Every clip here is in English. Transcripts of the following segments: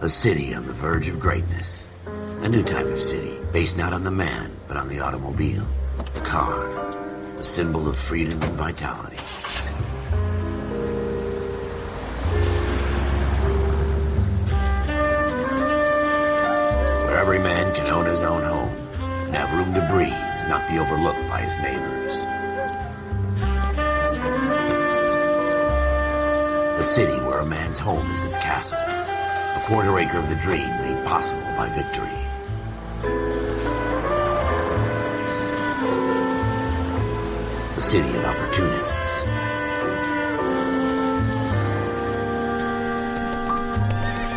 A city on the verge of greatness. A new type of city, based not on the man, but on the automobile. The car. The symbol of freedom and vitality. Where every man can own his own home, and have room to breathe, and not be overlooked by his neighbors. A city where a man's home is his castle. A quarter acre of the dream made possible by victory. A city of opportunists.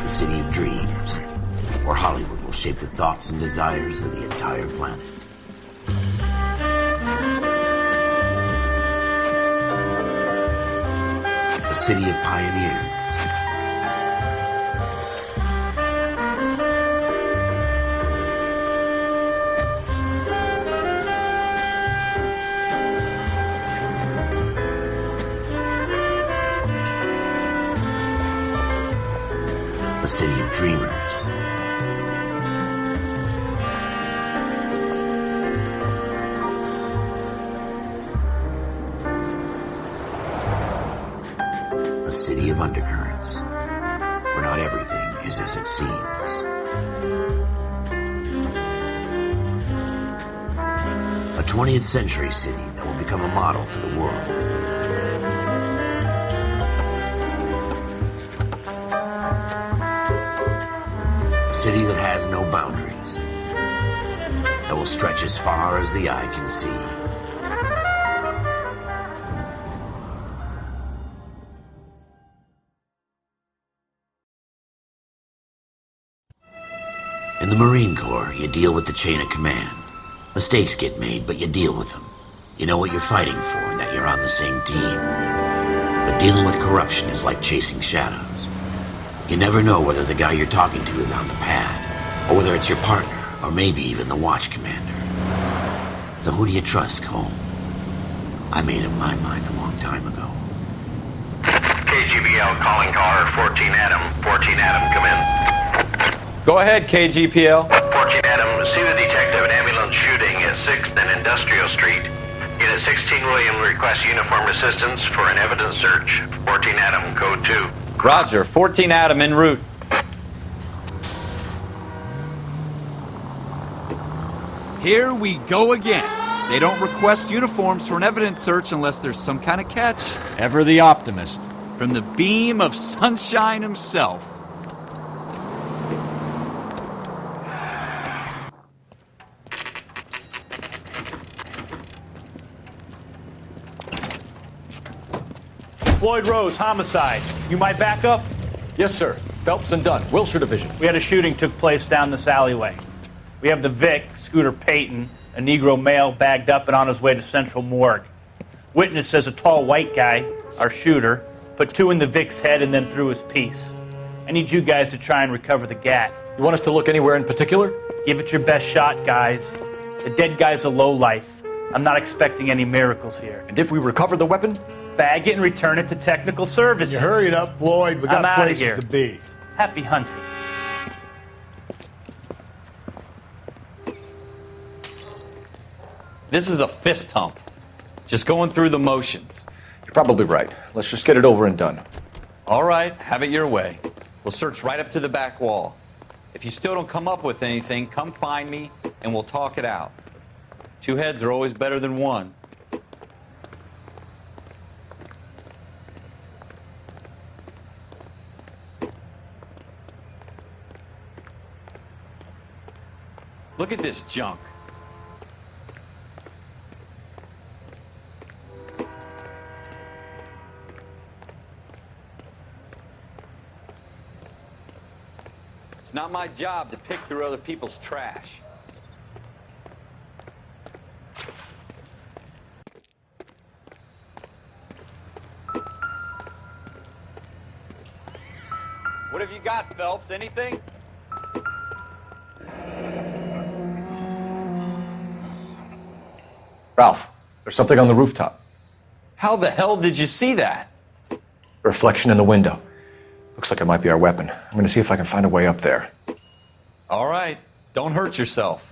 A city of dreams, where Hollywood will shape the thoughts and desires of the entire planet. A city of pioneers. A city of dreamers. A city of undercurrents, where not everything is as it seems. A 20th century city that will become a model for the world. A city that has no boundaries, that will stretch as far as the eye can see. In the Marine Corps, you deal with the chain of command. Mistakes get made, but you deal with them. You know what you're fighting for and that you're on the same team. But dealing with corruption is like chasing shadows. You never know whether the guy you're talking to is on the pad, or whether it's your partner, or maybe even the watch commander. So who do you trust, Cole? I made up my mind a long time ago. KGBL calling car 14 Adam. 14 Adam, come in. Go ahead, KGPL. 14 Adam, see the detective, an ambulance shooting at 6th and Industrial Street. Unit 16 William requests uniformed assistance for an evidence search. 14 Adam, code 2. Roger, 14 Adam en route. Here we go again. They don't request uniforms for an evidence search unless there's some kind of catch. Ever the optimist. From the beam of sunshine himself. Floyd Rose, homicide. You might back up? Yes, sir. Phelps and Dunn, Wilshire Division. We had a shooting took place down this alleyway. We have the Vic, Scooter Payton, a Negro male bagged up and on his way to Central Morgue. Witness says a tall white guy, our shooter, put 2 in the Vic's head and then threw his piece. I need you guys to try and recover the gat. You want us to look anywhere in particular? Give it your best shot, guys. The dead guy's a lowlife. I'm not expecting any miracles here. And if we recover the weapon? Bag it and return it to technical services. You hurry it up, Floyd. We got I'm outta places here. to be. Happy hunting. This is a fist hump. Just going through the motions. You're probably right. Let's just get it over and done. All right, have it your way. We'll search right up to the back wall. If you still don't come up with anything, come find me and we'll talk it out. 2 heads are always better than 1. Look at this junk. It's not my job to pick through other people's trash. What have you got, Phelps? Anything? Ralph, there's something on the rooftop. How the hell did you see that? A reflection in the window. Looks like it might be our weapon. I'm gonna see if I can find a way up there. All right, don't hurt yourself.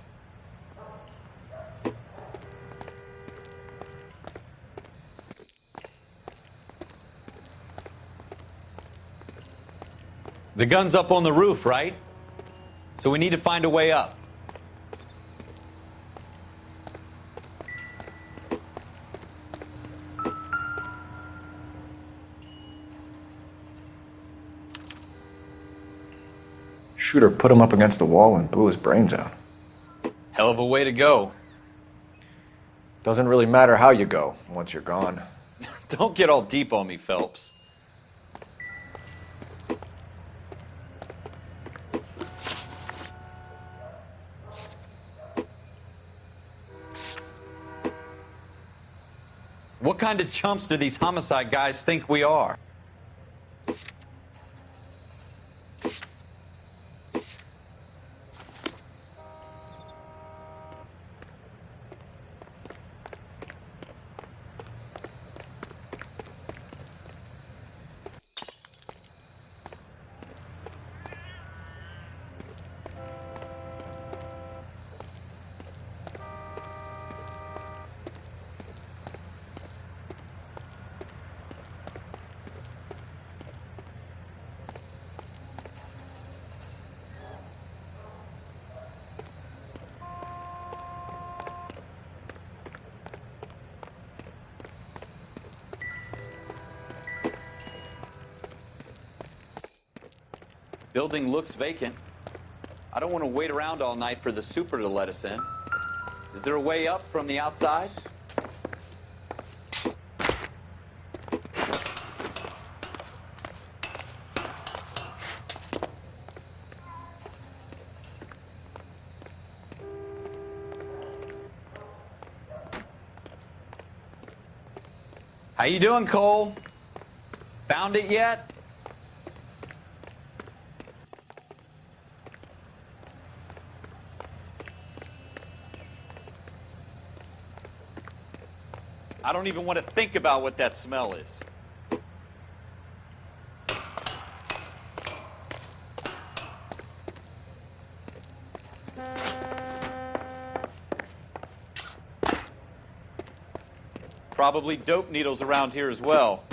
The gun's up on the roof, right? So we need to find a way up. Shooter put him up against the wall and blew his brains out. Hell of a way to go. Doesn't really matter how you go once you're gone. Don't get all deep on me, Phelps. What kind of chumps do these homicide guys think we are? Building looks vacant. I don't want to wait around all night for the super to let us in. Is there a way up from the outside? How you doing, Cole? Found it yet? I don't even want to think about what that smell is. Probably dope needles around here as well.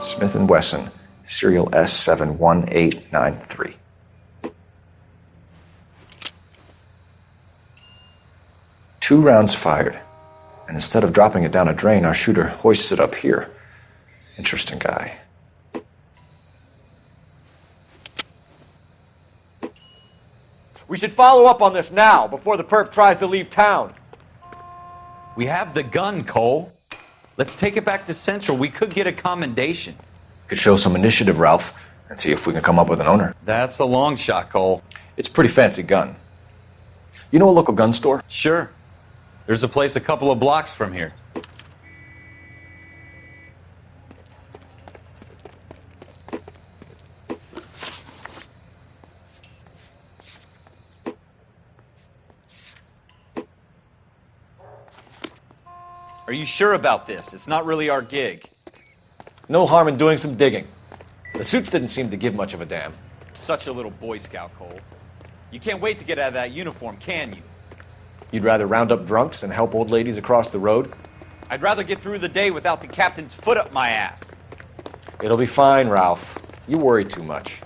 Smith & Wesson, serial S71893. Two rounds fired, and instead of dropping it down a drain, our shooter hoists it up here. Interesting guy. We should follow up on this now, before the perp tries to leave town. We have the gun, Cole. Let's take it back to Central. We could get a commendation. Could show some initiative, Ralph, and see if we can come up with an owner. That's a long shot, Cole. It's a pretty fancy gun. You know a local gun store? Sure. There's a place a couple of blocks from here. Are you sure about this? It's not really our gig. No harm in doing some digging. The suits didn't seem to give much of a damn. Such a little Boy Scout, Cole. You can't wait to get out of that uniform, can you? You'd rather round up drunks and help old ladies across the road? I'd rather get through the day without the captain's foot up my ass. It'll be fine, Ralph. You worry too much.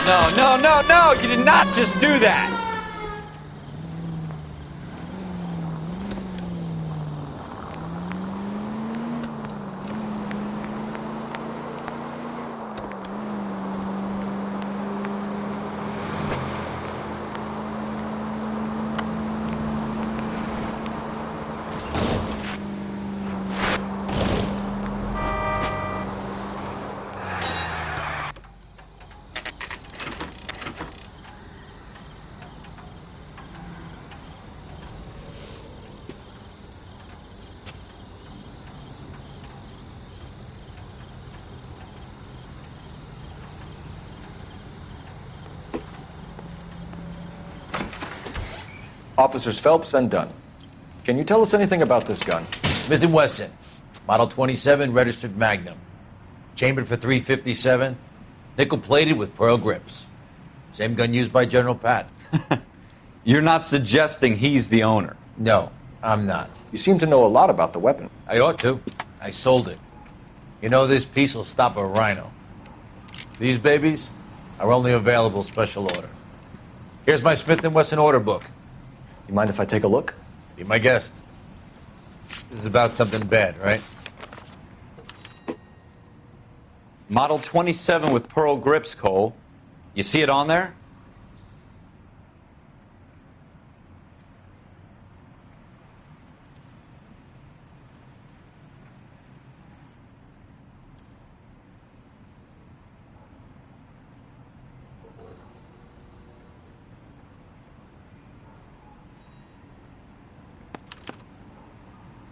No! You did not just do that! Officers Phelps and Dunn. Can you tell us anything about this gun? Smith & Wesson, Model 27, registered Magnum. Chambered for .357, nickel-plated with pearl grips. Same gun used by General Patton. You're not suggesting he's the owner? No, I'm not. You seem to know a lot about the weapon. I ought to. I sold it. You know, this piece will stop a rhino. These babies are only available special order. Here's my Smith & Wesson order book. You mind if I take a look? Be my guest. This is about something bad, right? Model 27 with pearl grips, Cole. You see it on there?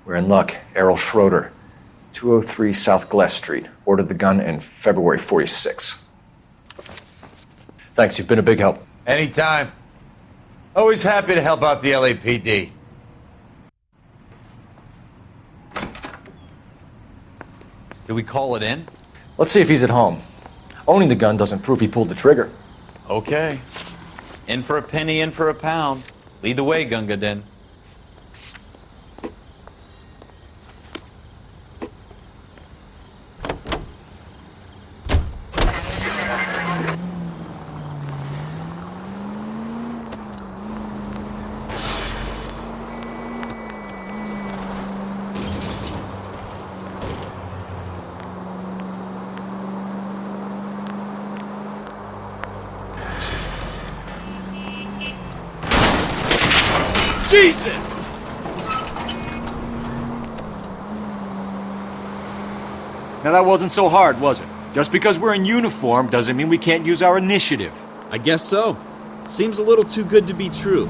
We're in luck. Errol Schroeder, 203 South Glass Street. Ordered the gun in February '46. Thanks, you've been a big help. Anytime. Always happy to help out the LAPD. Do we call it in? Let's see if he's at home. Owning the gun doesn't prove he pulled the trigger. Okay. In for a penny, in for a pound. Lead the way, Gunga Din. Jesus! Now that wasn't so hard, was it? Just because we're in uniform doesn't mean we can't use our initiative. I guess so. Seems a little too good to be true.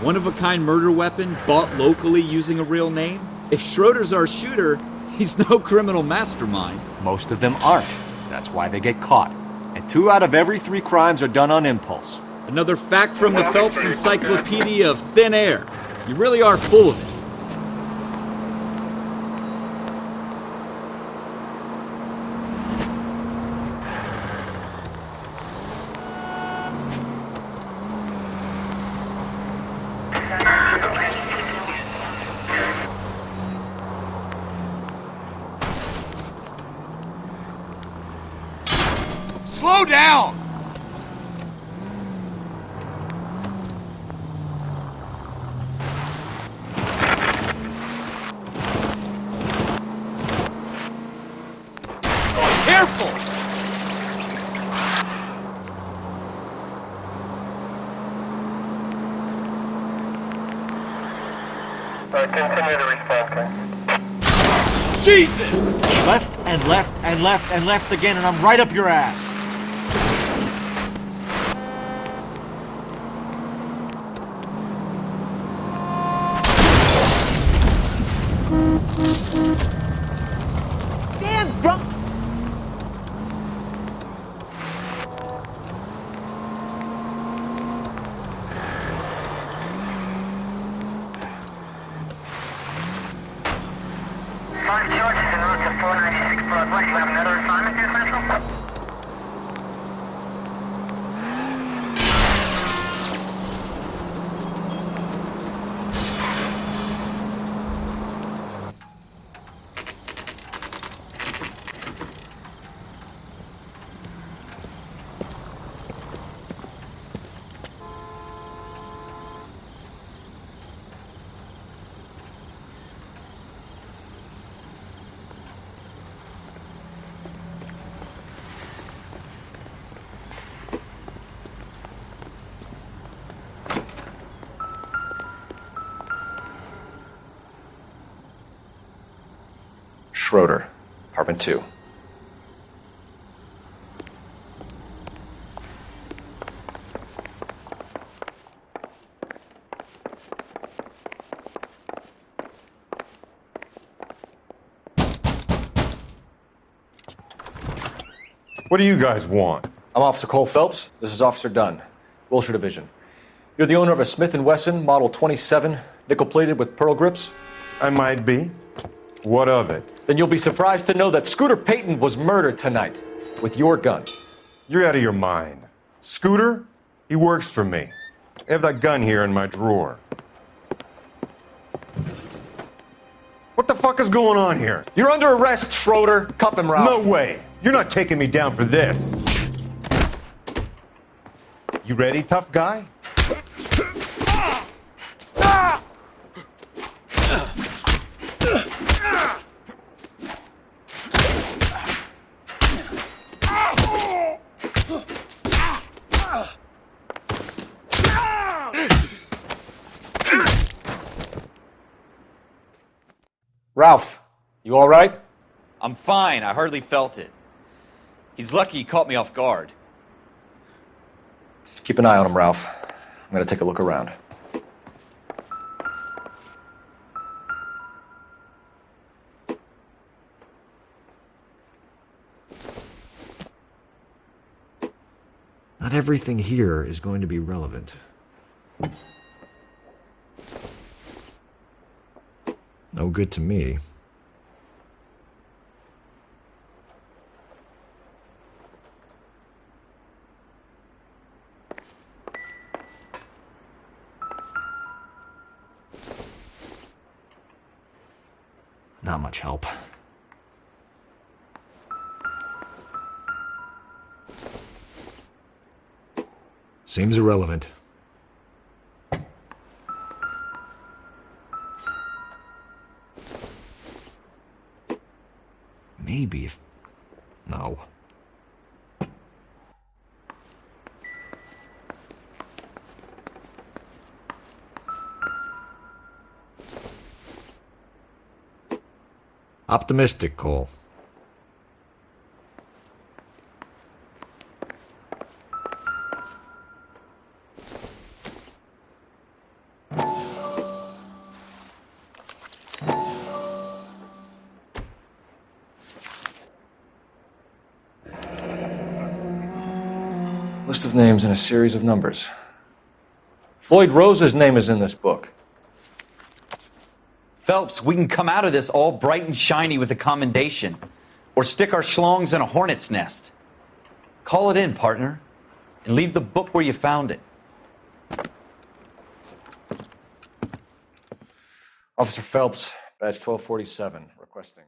One-of-a-kind murder weapon bought locally using a real name? If Schroeder's our shooter, he's no criminal mastermind. Most of them aren't. That's why they get caught. And 2 out of every 3 crimes are done on impulse. Another fact from the Phelps Encyclopedia of Thin Air. You really are full of it. Slow down! Careful! Continue to respond. Jesus! Left and left and left and left again, and I'm right up your ass. Damn drunk! Five charges en route to 496 Broadway. You have another assignment here, Central? Schroeder, apartment 2. What do you guys want? I'm Officer Cole Phelps. This is Officer Dunn, Wilshire Division. You're the owner of a Smith & Wesson Model 27, nickel-plated with pearl grips? I might be. What of it? Then you'll be surprised to know that Scooter Payton was murdered tonight with your gun. You're out of your mind. Scooter? He works for me. I have that gun here in my drawer. What the fuck is going on here? You're under arrest, Schroeder. Cuff him, Ralph. No way. You're not taking me down for this. You ready, tough guy? Ralph, you all right? I'm fine. I hardly felt it. He's lucky he caught me off guard. Keep an eye on him, Ralph. I'm going to take a look around. Not everything here is going to be relevant. No good to me. Not much help. Seems irrelevant. Maybe if... No. Optimistic, Cole. List of names and a series of numbers. Floyd Rose's name is in this book. Phelps, we can come out of this all bright and shiny with a commendation. Or stick our schlongs in a hornet's nest. Call it in, partner. And leave the book where you found it. Officer Phelps, badge 1247, requesting.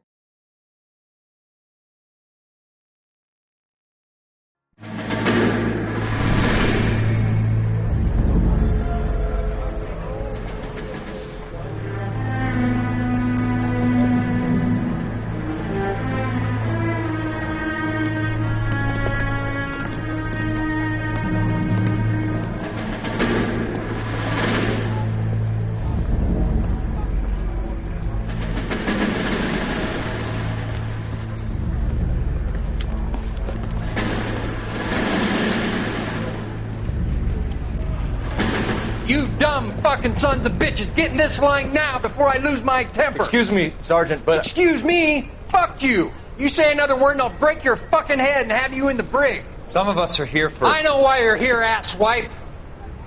You dumb fucking sons of bitches, get in this line now before I lose my temper. Excuse me, Sergeant, but... Excuse me? Fuck you. You say another word and I'll break your fucking head and have you in the brig. Some of us are here for... I know why you're here, asswipe.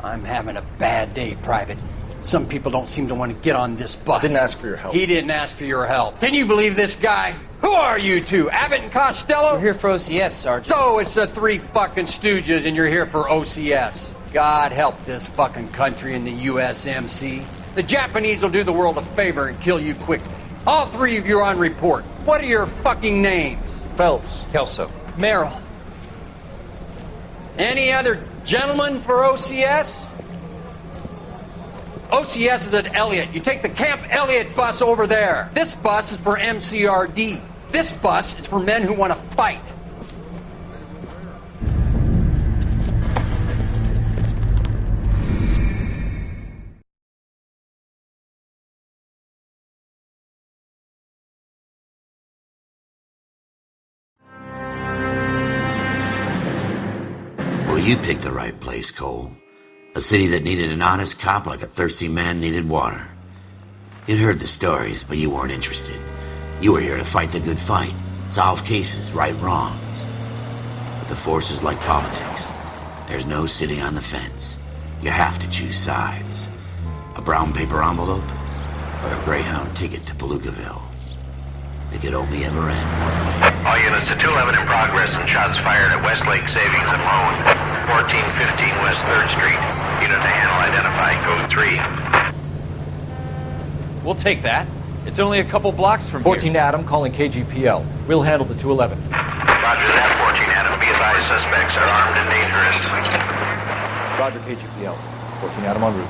I'm having a bad day, Private. Some people don't seem to want to get on this bus. I didn't ask for your help. He didn't ask for your help. Can you believe this guy? Who are you two? Abbott and Costello? We're here for OCS, Sergeant. So it's the three fucking stooges and you're here for OCS. God help this fucking country and the USMC. The Japanese will do the world a favor and kill you quickly. All three of you are on report. What are your fucking names? Phelps. Kelso. Merrill. Any other gentlemen for OCS? OCS is at Elliott. You take the Camp Elliott bus over there. This bus is for MCRD. This bus is for men who want to fight. You picked the right place, Cole. A city that needed an honest cop like a thirsty man needed water. You'd heard the stories, but you weren't interested. You were here to fight the good fight, solve cases, right wrongs. But the force is like politics. There's no sitting on the fence. You have to choose sides. A brown paper envelope or a Greyhound ticket to Palookaville. It could only ever end one way. All units to 211 in progress and shots fired at Westlake Savings and Loan, 1415 West 3rd Street. Unit to handle identify, code 3. We'll take that. It's only a couple blocks from 14 here. Adam calling KGPL. We'll handle the 211. Roger that, 14 Adam. Be advised, suspects are armed and dangerous. Roger, KGPL. 14 Adam en route.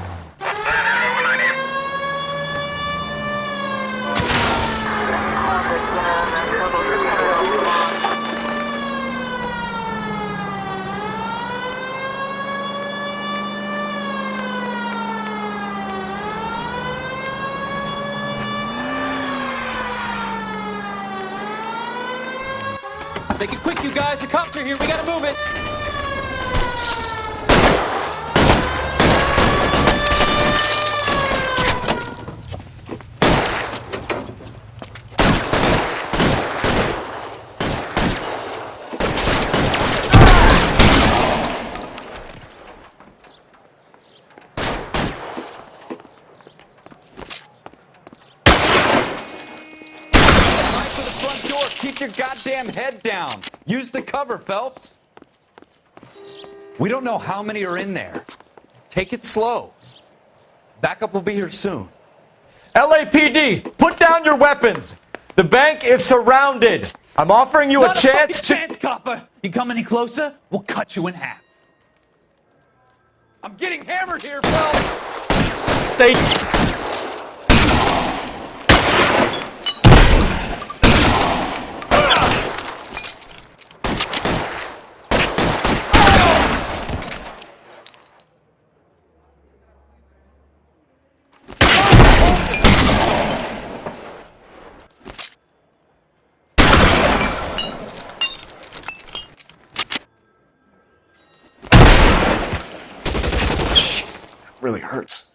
Make it quick, you guys. The cops are here. We gotta move it. Keep your goddamn head down. Use the cover, Phelps. We don't know how many are in there. Take it slow. Backup will be here soon. LAPD, put down your weapons. The bank is surrounded. I'm offering you a chance to... chance, copper. You come any closer, we'll cut you in half. I'm getting hammered here, Phelps. Stay... Really hurts.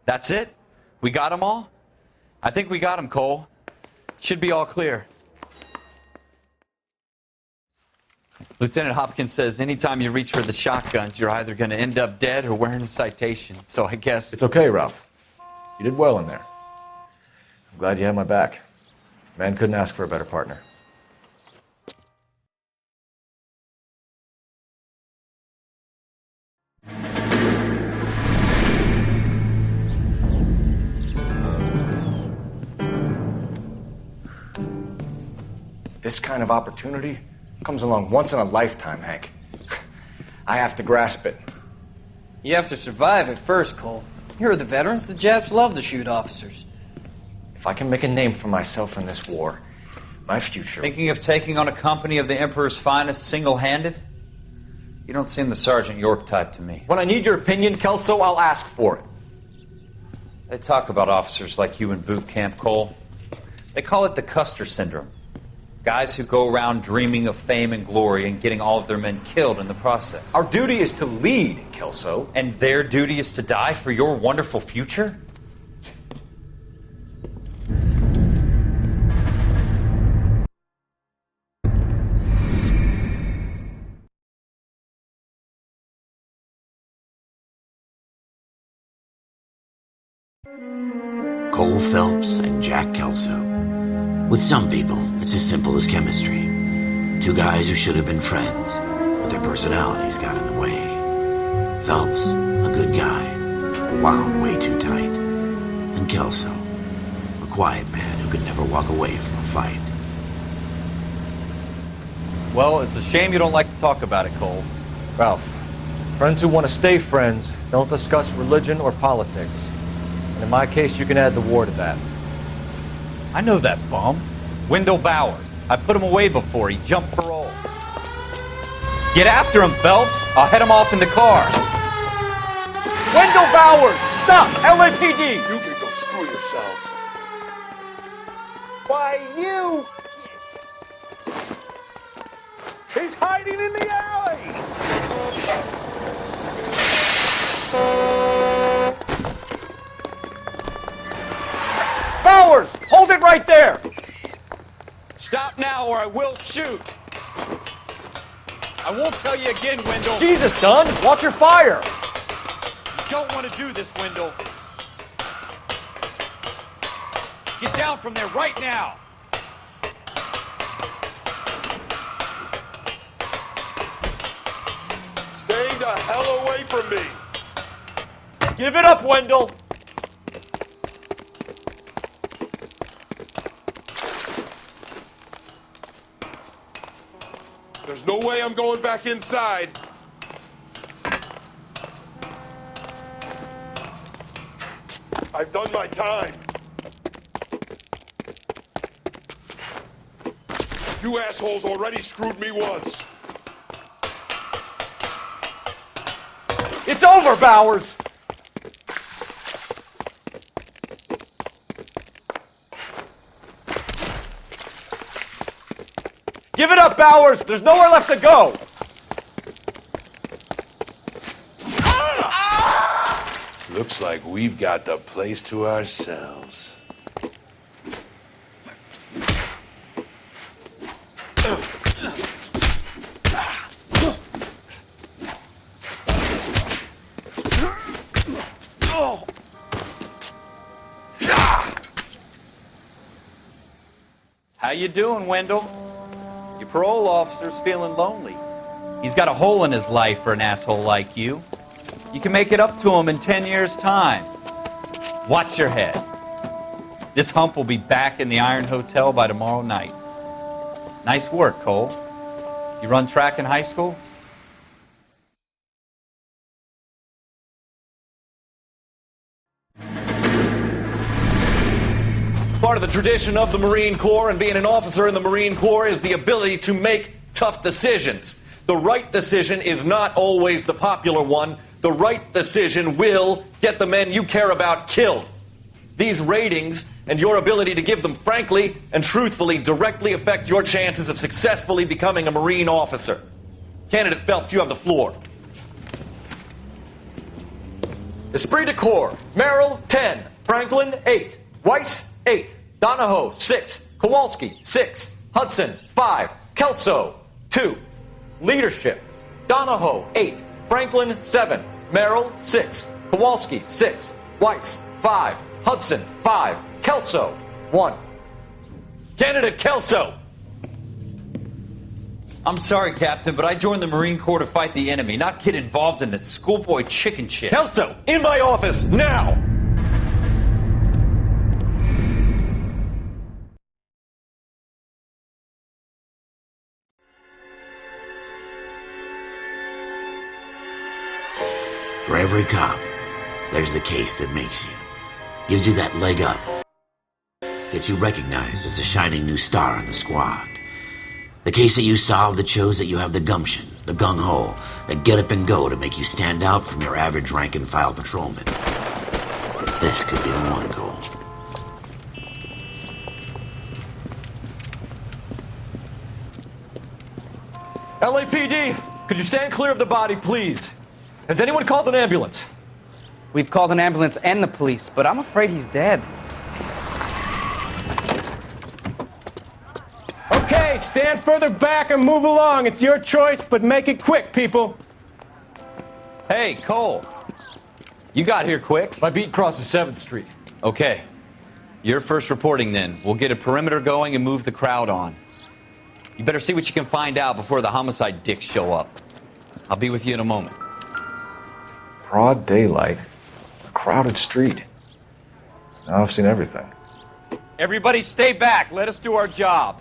That's it? We got them all? I think we got them, Cole. Should be all clear. Lieutenant Hopkins says anytime you reach for the shotguns, you're either going to end up dead or wearing a citation. So I guess... It's okay, Ralph. You did well in there. I'm glad you had my back. Man couldn't ask for a better partner. This kind of opportunity comes along once in a lifetime, Hank. I have to grasp it. You have to survive it first, Cole. Here are the veterans. The Japs love to shoot officers. If I can make a name for myself in this war, my future... Thinking of taking on a company of the Emperor's finest single-handed? You don't seem the Sergeant York type to me. When I need your opinion, Kelso, I'll ask for it. They talk about officers like you in boot camp, Cole. They call it the Custer Syndrome. Guys who go around dreaming of fame and glory and getting all of their men killed in the process. Our duty is to lead, Kelso. And their duty is to die for your wonderful future? Cole Phelps and Jack Kelso. With some people, it's as simple as chemistry. Two guys who should have been friends, but their personalities got in the way. Phelps, a good guy, wound way too tight. And Kelso, a quiet man who could never walk away from a fight. Well, it's a shame you don't like to talk about it, Cole. Ralph, friends who want to stay friends don't discuss religion or politics. And in my case, you can add the war to that. I know that bum. Wendell Bowers. I put him away before. He jumped parole. Get after him, Phelps. I'll head him off in the car. Wendell Bowers! Stop! LAPD! You can go screw yourselves. Why, you... He's hiding in the alley! Bowers! Hold it right there! Stop now or I will shoot! I won't tell you again, Wendell. Jesus, Dunn! Watch your fire! You don't want to do this, Wendell. Get down from there right now! Stay the hell away from me! Give it up, Wendell! There's no way I'm going back inside. I've done my time. You assholes already screwed me once. It's over, Bowers! Give it up, Bowers! There's nowhere left to go! Looks like we've got the place to ourselves. How you doing, Wendell? Your parole officer's feeling lonely. He's got a hole in his life for an asshole like you. You can make it up to him in 10 years' time. Watch your head. This hump will be back in the Iron Hotel by tomorrow night. Nice work, Cole. You run track in high school? Part of the tradition of the Marine Corps and being an officer in the Marine Corps is the ability to make tough decisions. The right decision is not always the popular one. The right decision will get the men you care about killed. These ratings and your ability to give them frankly and truthfully directly affect your chances of successfully becoming a Marine officer. Candidate Phelps, you have the floor. Esprit de Corps, Merrill, 10. Franklin, 8. Weiss, 8. Donahoe, 6. Kowalski, 6. Hudson, 5. Kelso, 2. Leadership, Donahoe, 8. Franklin, 7. Merrill, 6. Kowalski, 6. Weiss, 5. Hudson, 5. Kelso, 1. Candidate Kelso. I'm sorry, Captain, but I joined the Marine Corps to fight the enemy, not get involved in this schoolboy chicken shit. Kelso, in my office, now! For every cop, there's the case that makes you. Gives you that leg up. Gets you recognized as the shining new star in the squad. The case that you solve that shows that you have the gumption, the gung-ho, the get up and go to make you stand out from your average rank-and-file patrolman. This could be the one, Cole. LAPD, could you stand clear of the body, please? Has anyone called an ambulance? We've called an ambulance and the police, but I'm afraid he's dead. Okay, stand further back and move along. It's your choice, but make it quick, people. Hey, Cole. You got here quick. My beat crosses 7th Street. Okay. You're first reporting then. We'll get a perimeter going and move the crowd on. You better see what you can find out before the homicide dicks show up. I'll be with you in a moment. Broad daylight. A crowded street. Now I've seen everything. Everybody stay back. Let us do our job.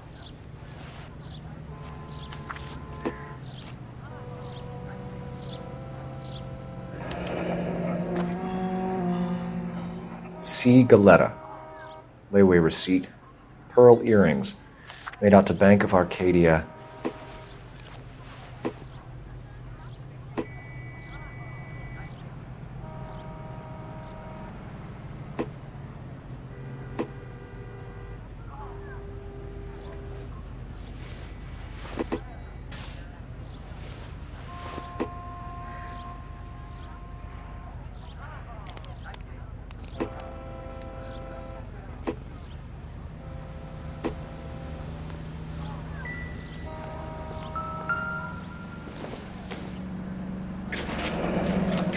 C. Galetta. Layaway receipt. Pearl earrings. Made out to Bank of Arcadia.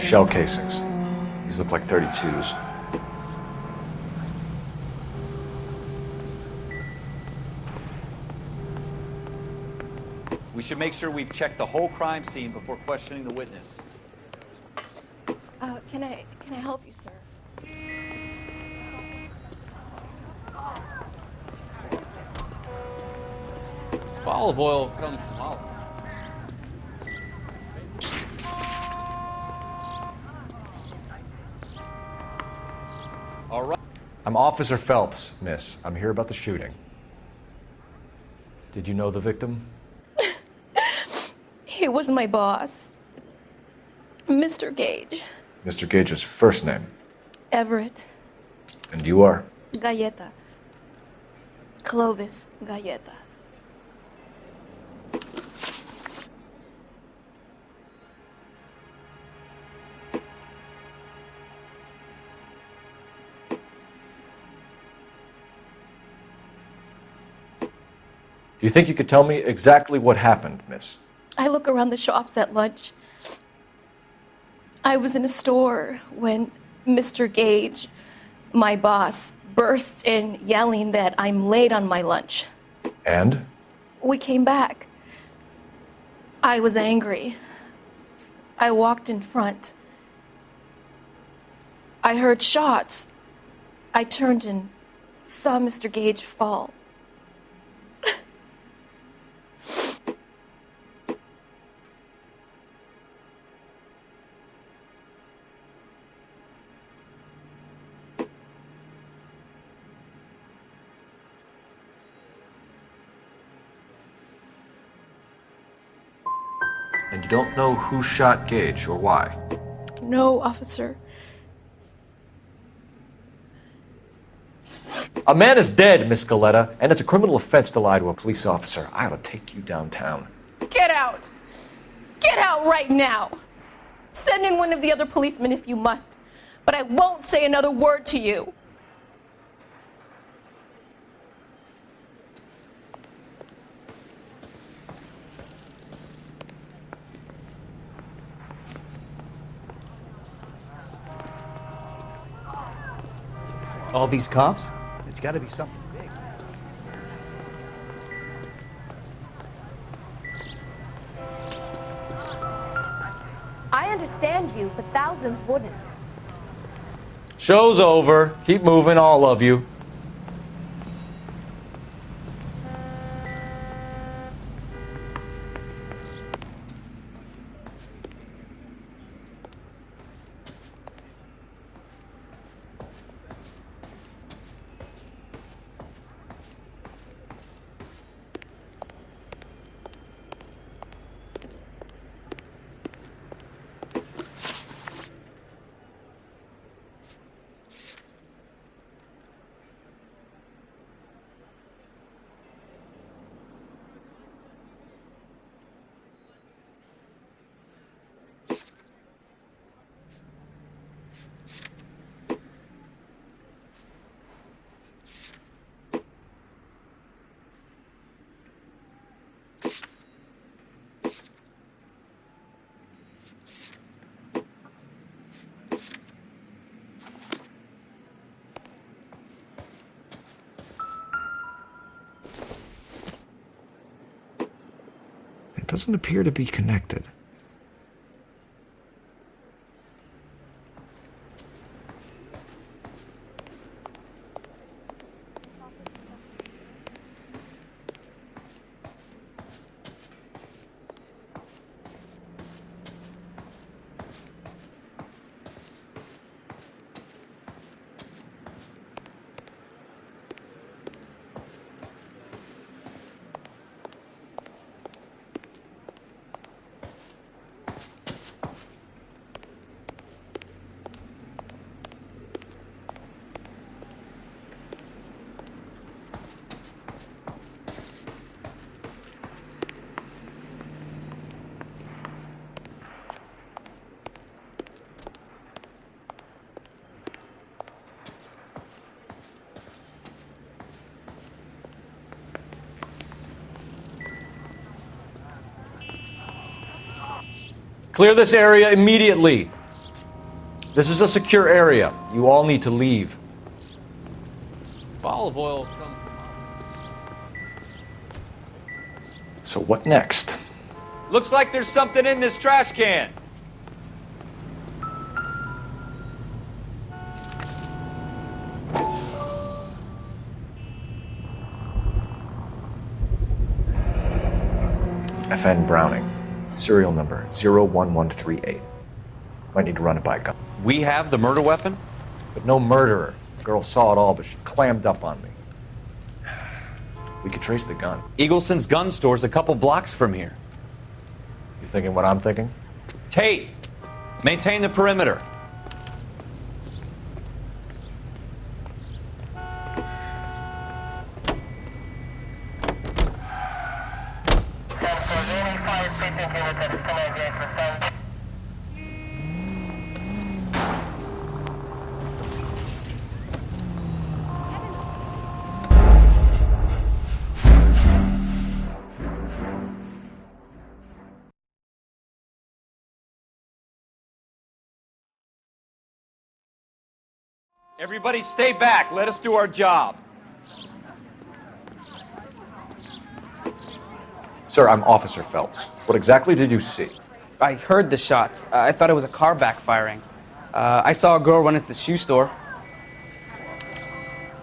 Shell casings. These look like 32s. We should make sure we've checked the whole crime scene before questioning the witness. Can I help you, sir? Olive oil comes from olive. All right. I'm Officer Phelps, miss. I'm here about the shooting. Did you know the victim? He was my boss, Mr. Gage. Mr. Gage's first name. Everett. And you are? Galleta. Clovis Galleta. Do you think you could tell me exactly what happened, miss? I look around the shops at lunch. I was in a store when Mr. Gage, my boss, bursts in yelling that I'm late on my lunch. And? We came back. I was angry. I walked in front. I heard shots. I turned and saw Mr. Gage fall. And you don't know who shot Gage or why? No, officer. A man is dead, Miss Galleta, and it's a criminal offense to lie to a police officer. I ought to take you downtown. Get out! Get out right now! Send in one of the other policemen if you must, but I won't say another word to you. All these cops? It's got to be something big. I understand you, but thousands wouldn't. Show's over. Keep moving, all of you. It doesn't appear to be connected. Clear this area immediately. This is a secure area. You all need to leave. Olive oil comes. So what next? Looks like there's something in this trash can. FN Browning. Serial number 01138. Might need to run it by a gun. We have the murder weapon? But no murderer. The girl saw it all, but she clammed up on me. We could trace the gun. Eagleson's gun store's a couple blocks from here. You thinking what I'm thinking? Tate, maintain the perimeter. Everybody stay back. Let us do our job. Sir, I'm Officer Phelps. What exactly did you see? I heard the shots. I thought it was a car backfiring. I saw a girl run into the shoe store.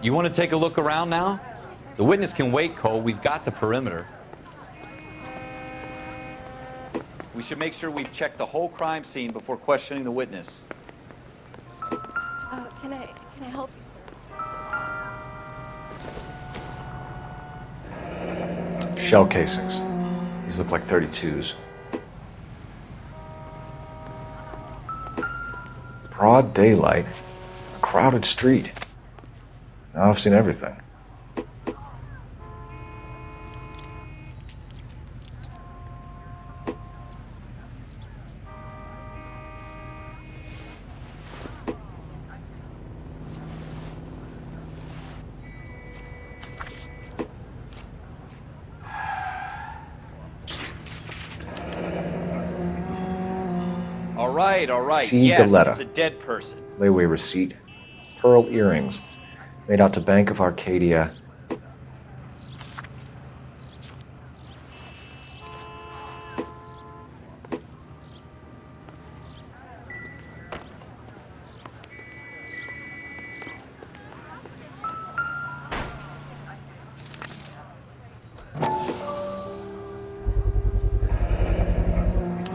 You want to take a look around now? The witness can wait, Cole. We've got the perimeter. We should make sure we've checked the whole crime scene before questioning the witness. Can I help you, sir? Shell casings. These look like 32s. Broad daylight. A crowded street. Now I've seen everything. All right. C. Yes, Galetta. it's a dead person. Layaway receipt. Pearl earrings. Made out to Bank of Arcadia.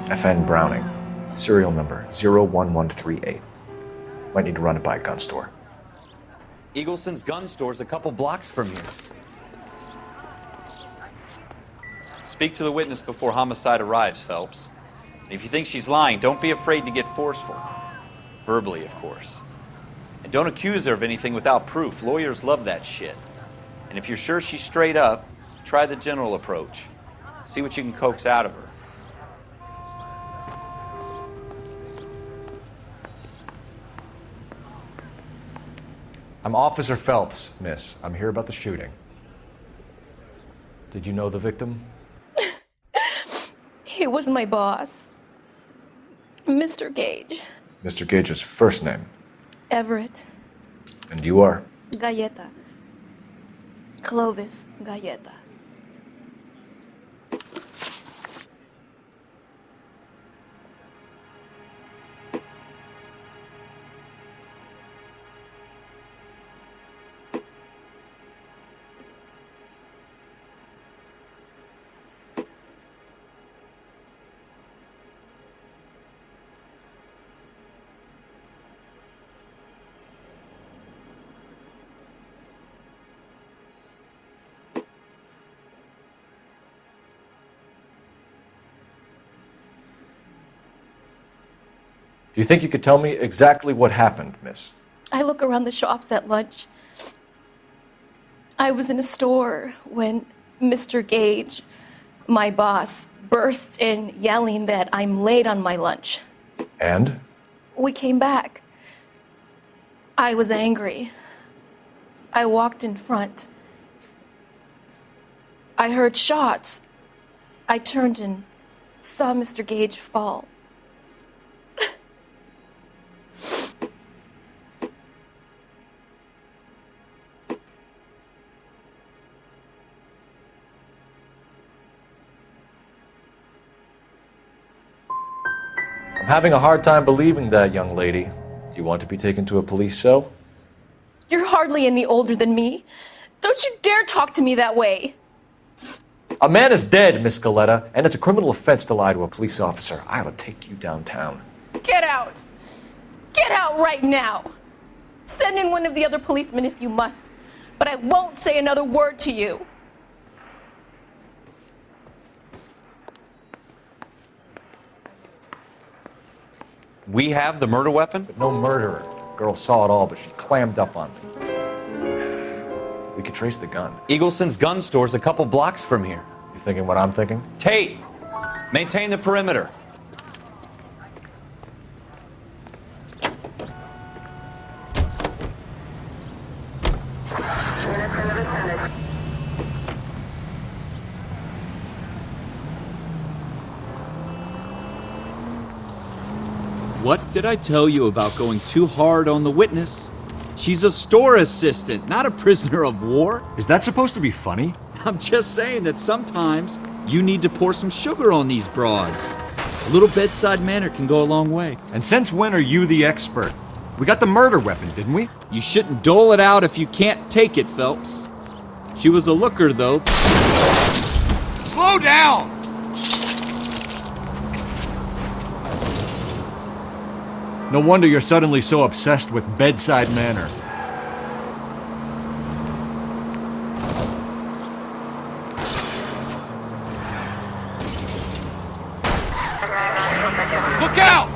FN Browning. Serial number 01138. Might need to run it by a gun store. Eagleson's gun store's a couple blocks from here. Speak to the witness before homicide arrives, Phelps. And if you think she's lying, don't be afraid to get forceful. Verbally, of course. And don't accuse her of anything without proof. Lawyers love that shit. And if you're sure she's straight up, try the general approach. See what you can coax out of her. I'm Officer Phelps, miss. I'm here about the shooting. Did you know the victim? He was my boss, Mr. Gage. Mr. Gage's first name. Everett. And you are? Galleta. Clovis Galleta. Do you think you could tell me exactly what happened, miss? I look around the shops at lunch. I was in a store when Mr. Gage, my boss, bursts in yelling that I'm late on my lunch. And? We came back. I was angry. I walked in front. I heard shots. I turned and saw Mr. Gage fall. I'm having a hard time believing that, young lady. Do you want to be taken to a police cell? You're hardly any older than me. Don't you dare talk to me that way. A man is dead, Miss Scaletta, and it's a criminal offense to lie to a police officer. I ought to take you downtown. Get out. Get out right now. Send in one of the other policemen if you must, but I won't say another word to you. We have the murder weapon? But no murderer. Girl saw it all, but she clammed up on me. We could trace the gun. Eagleson's gun store's a couple blocks from here. You thinking what I'm thinking? Tate, maintain the perimeter. What did I tell you about going too hard on the witness? She's a store assistant, not a prisoner of war. Is that supposed to be funny? I'm just saying that sometimes you need to pour some sugar on these broads. A little bedside manner can go a long way. And since when are you the expert? We got the murder weapon, didn't we? You shouldn't dole it out if you can't take it, Phelps. She was a looker, though. Slow down! No wonder you're suddenly so obsessed with bedside manner. Look out!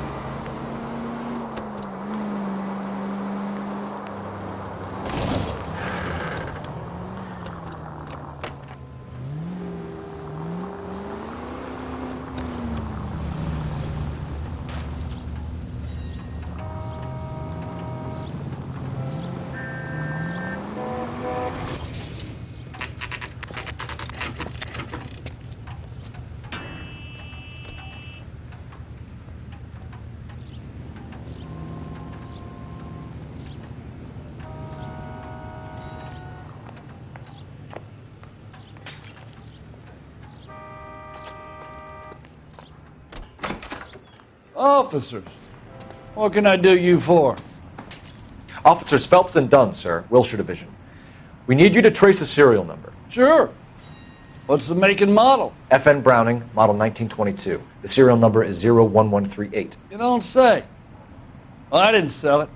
Officers, what can I do you for? Officers Phelps and Dunn, sir, Wilshire Division. We need you to trace a serial number. Sure. What's the make and model? FN Browning, model 1922. The serial number is 01138. You don't say. Well, I didn't sell it.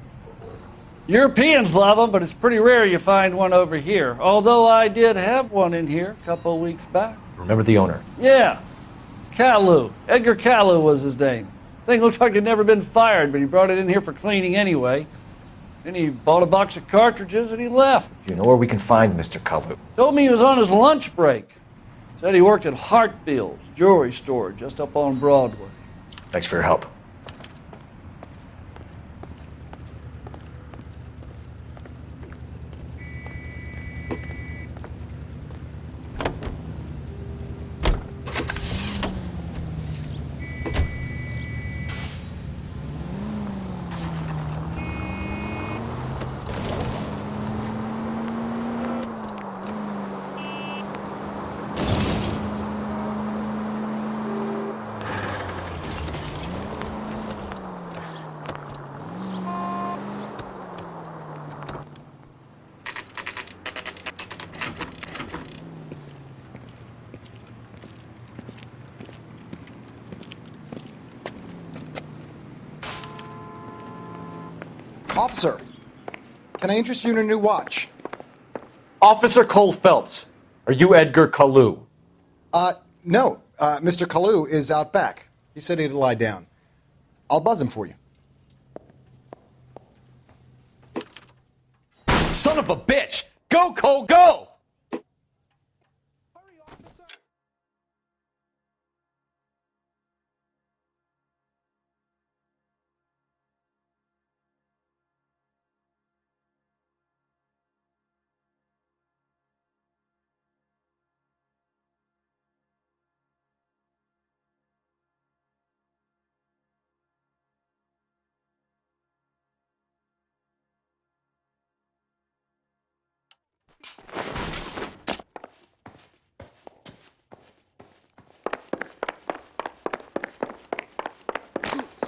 Europeans love them, but it's pretty rare you find one over here. Although I did have one in here a couple of weeks back. Remember the owner? Yeah. Caillou. Edgar Caillou was his name. Thing looked like he'd never been fired, but he brought it in here for cleaning anyway. Then he bought a box of cartridges and he left. Do you know where we can find Mr. Caillou? Told me he was on his lunch break. Said he worked at Hartfield's jewelry store just up on Broadway. Thanks for your help. Officer, can I interest you in a new watch? Officer Cole Phelps, are you Edgar Caillou? No. Mr. Caillou is out back. He said he'd lie down. I'll buzz him for you. Son of a bitch! Go, Cole, go!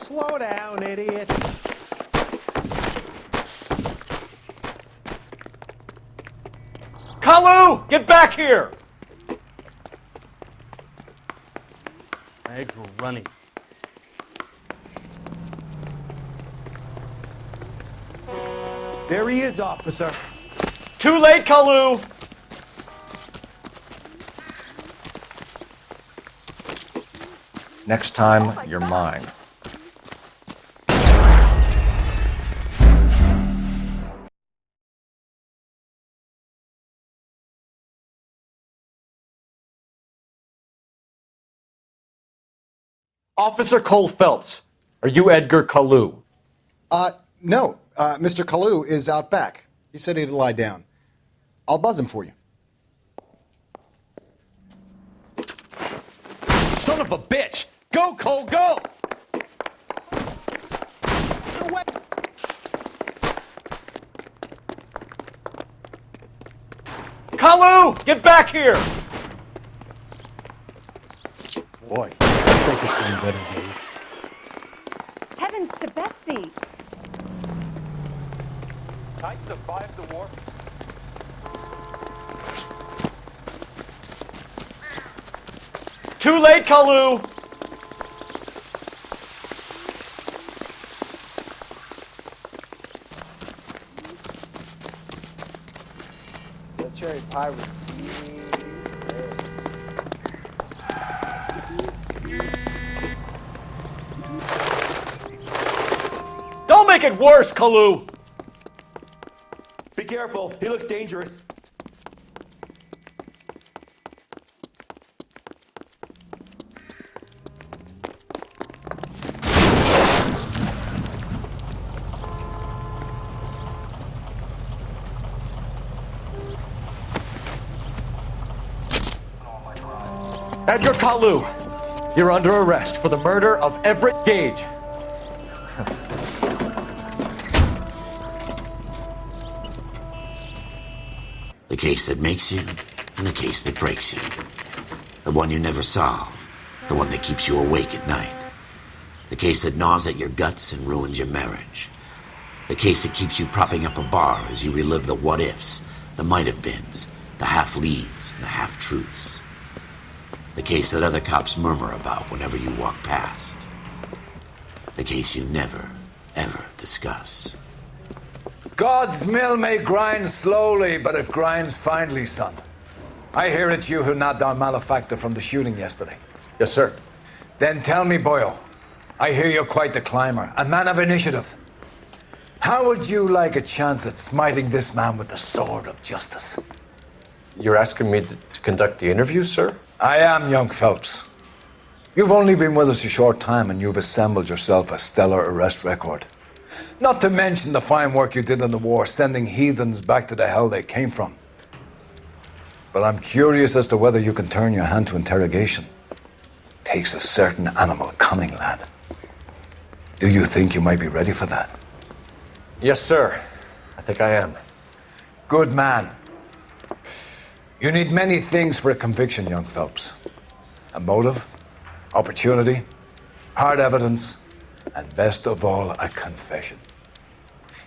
Slow down, idiot. Kalu! Get back here! Legs were running. There he is, officer. Too late, Kalu! Next time, you're mine. Officer Cole Phelps, are you Edgar Kalu? No. Mr. Kalu is out back. He said he'd lie down. I'll buzz him for you. Son of a bitch! Go, Cole, go! Kalu! Get back here! Boy, I think it's getting better, Dave. Heavens to Betsy! I survived the war. Too late, Kalu! The cherry pie was Don't make it worse, Kalu! Be careful. He looks dangerous. Edgar Kalu, you're under arrest for the murder of Everett Gage. The case that makes you, and the case that breaks you. The one you never solve, the one that keeps you awake at night. The case that gnaws at your guts and ruins your marriage. The case that keeps you propping up a bar as you relive the what-ifs, the might-have-beens, the half-leads, and the half-truths. The case that other cops murmur about whenever you walk past. The case you never, ever discuss. God's mill may grind slowly, but it grinds finely, son. I hear it's you who nabbed our malefactor from the shooting yesterday. Yes, sir. Then tell me, Boyle, I hear you're quite the climber, a man of initiative. How would you like a chance at smiting this man with the sword of justice? You're asking me to conduct the interview, sir? I am, young Phelps. You've only been with us a short time and you've assembled yourself a stellar arrest record. Not to mention the fine work you did in the war, sending heathens back to the hell they came from. But I'm curious as to whether you can turn your hand to interrogation. Takes a certain animal cunning, lad. Do you think you might be ready for that? Yes, sir. I think I am. Good man. You need many things for a conviction, young Phelps. A motive, opportunity, hard evidence, and best of all, a confession.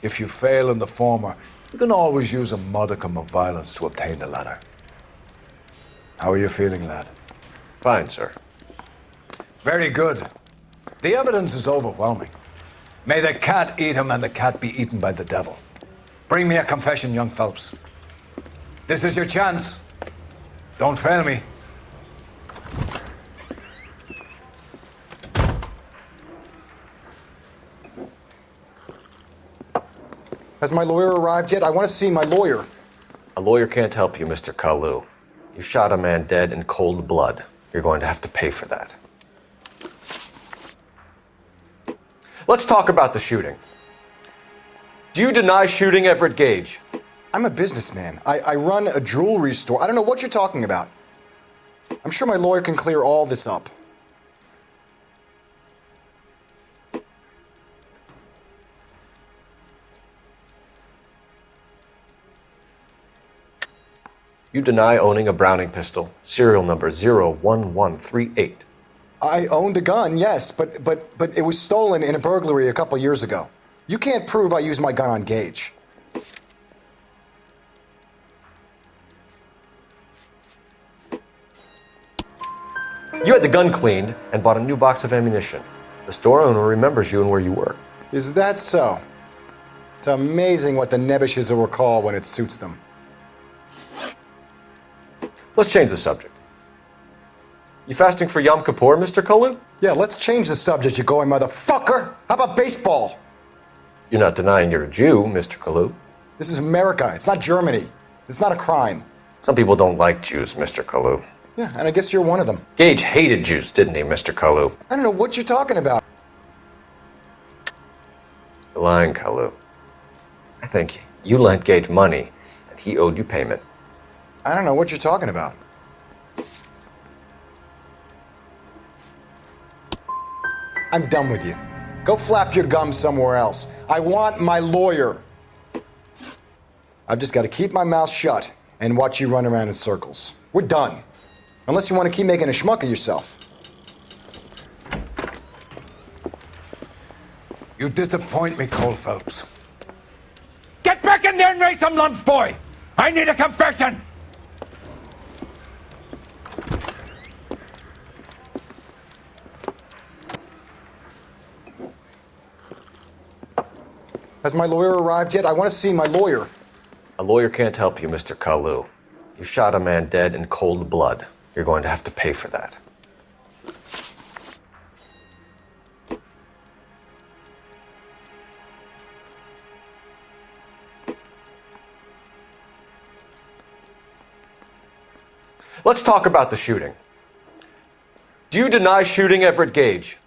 If you fail in the former, you can always use a modicum of violence to obtain the latter. How are you feeling, lad? Fine, sir. Very good. The evidence is overwhelming. May the cat eat him and the cat be eaten by the devil. Bring me a confession, young Phelps. This is your chance. Don't fail me. Has my lawyer arrived yet? I want to see my lawyer. A lawyer can't help you, Mr. Kalu. You shot a man dead in cold blood. You're going to have to pay for that. Let's talk about the shooting. Do you deny shooting Everett Gage? I'm a businessman. I run a jewelry store. I don't know what you're talking about. I'm sure my lawyer can clear all this up. You deny owning a Browning pistol, serial number 01138. I owned a gun, yes, but it was stolen in a burglary a couple years ago. You can't prove I used my gun on Gage. You had the gun cleaned and bought a new box of ammunition. The store owner remembers you and where you work. Is that so? It's amazing what the Nebbishes will recall when it suits them. Let's change the subject. You fasting for Yom Kippur, Mr. Kalu? Yeah, let's change the subject, you going motherfucker. How about baseball? You're not denying you're a Jew, Mr. Kalu. This is America. It's not Germany. It's not a crime. Some people don't like Jews, Mr. Kalu. Yeah, and I guess you're one of them. Gage hated Jews, didn't he, Mr. Kalu? I don't know what you're talking about. You're lying, Kalu. I think you lent Gage money, and he owed you payment. I don't know what you're talking about. I'm done with you. Go flap your gums somewhere else. I want my lawyer. I've just got to keep my mouth shut and watch you run around in circles. We're done. Unless you want to keep making a schmuck of yourself. You disappoint me, Cole Phelps. Get back in there and raise some lumps, boy! I need a confession! Has my lawyer arrived yet? I want to see my lawyer. A lawyer can't help you, Mr. Kalu. You shot a man dead in cold blood. You're going to have to pay for that. Let's talk about the shooting. Do you deny shooting Everett Gage?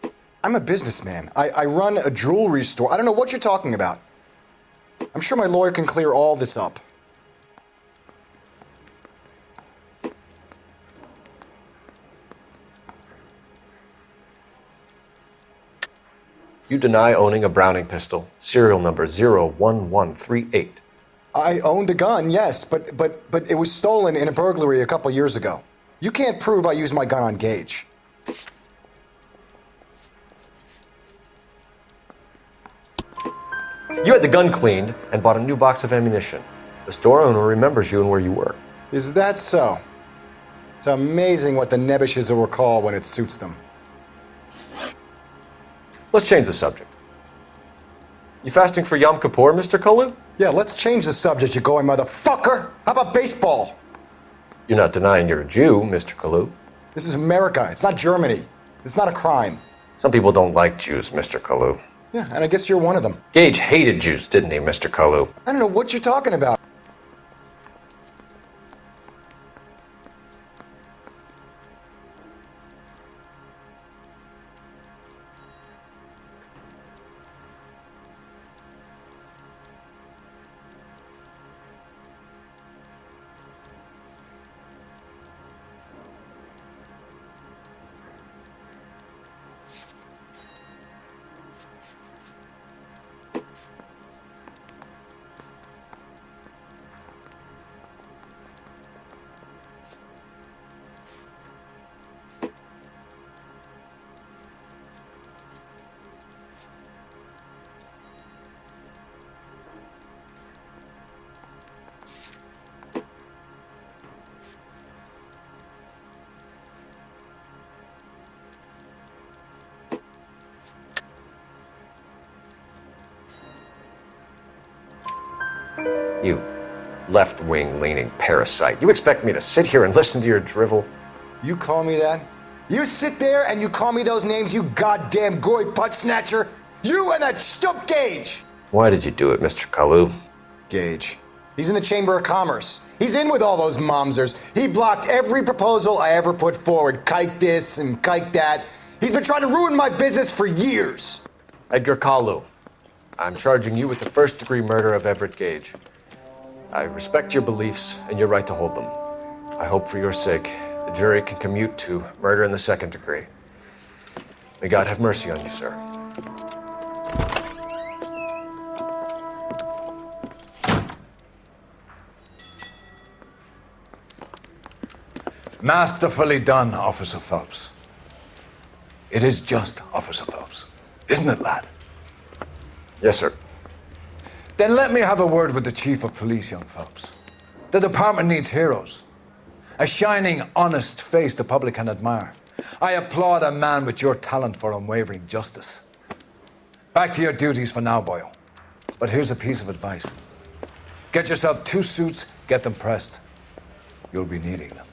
I'm a businessman. I run a jewelry store. I don't know what you're talking about. I'm sure my lawyer can clear all this up. You deny owning a Browning pistol, serial number 01138. I owned a gun, yes, but it was stolen in a burglary a couple years ago. You can't prove I used my gun on Gage. You had the gun cleaned and bought a new box of ammunition. The store owner remembers you and where you work. Is that so? It's amazing what the Nebbishes will recall when it suits them. Let's change the subject. You fasting for Yom Kippur, Mr. Kalu? Yeah, let's change the subject, you going motherfucker. How about baseball? You're not denying you're a Jew, Mr. Kalu. This is America. It's not Germany. It's not a crime. Some people don't like Jews, Mr. Kalu. Yeah, and I guess you're one of them. Gage hated Jews, didn't he, Mr. Kalu? I don't know what you're talking about. You left-wing leaning parasite. You expect me to sit here and listen to your drivel? You call me that? You sit there and you call me those names, you goddamn goy putt snatcher? You and that stump Gage! Why did you do it, Mr. Kalu? Gage. He's in the Chamber of Commerce. He's in with all those momsers. He blocked every proposal I ever put forward. Kike this and kike that. He's been trying to ruin my business for years. Edgar Kalu, I'm charging you with the first-degree murder of Everett Gage. I respect your beliefs and your right to hold them. I hope for your sake the jury can commute to murder in the second degree. May God have mercy on you, sir. Masterfully done, Officer Phelps. It is just, Officer Phelps. Isn't it, lad? Yes, sir. Then let me have a word with the Chief of Police, young Phelps. The department needs heroes. A shining, honest face the public can admire. I applaud a man with your talent for unwavering justice. Back to your duties for now, boyo. But here's a piece of advice. Get yourself 2 suits, get them pressed. You'll be needing them.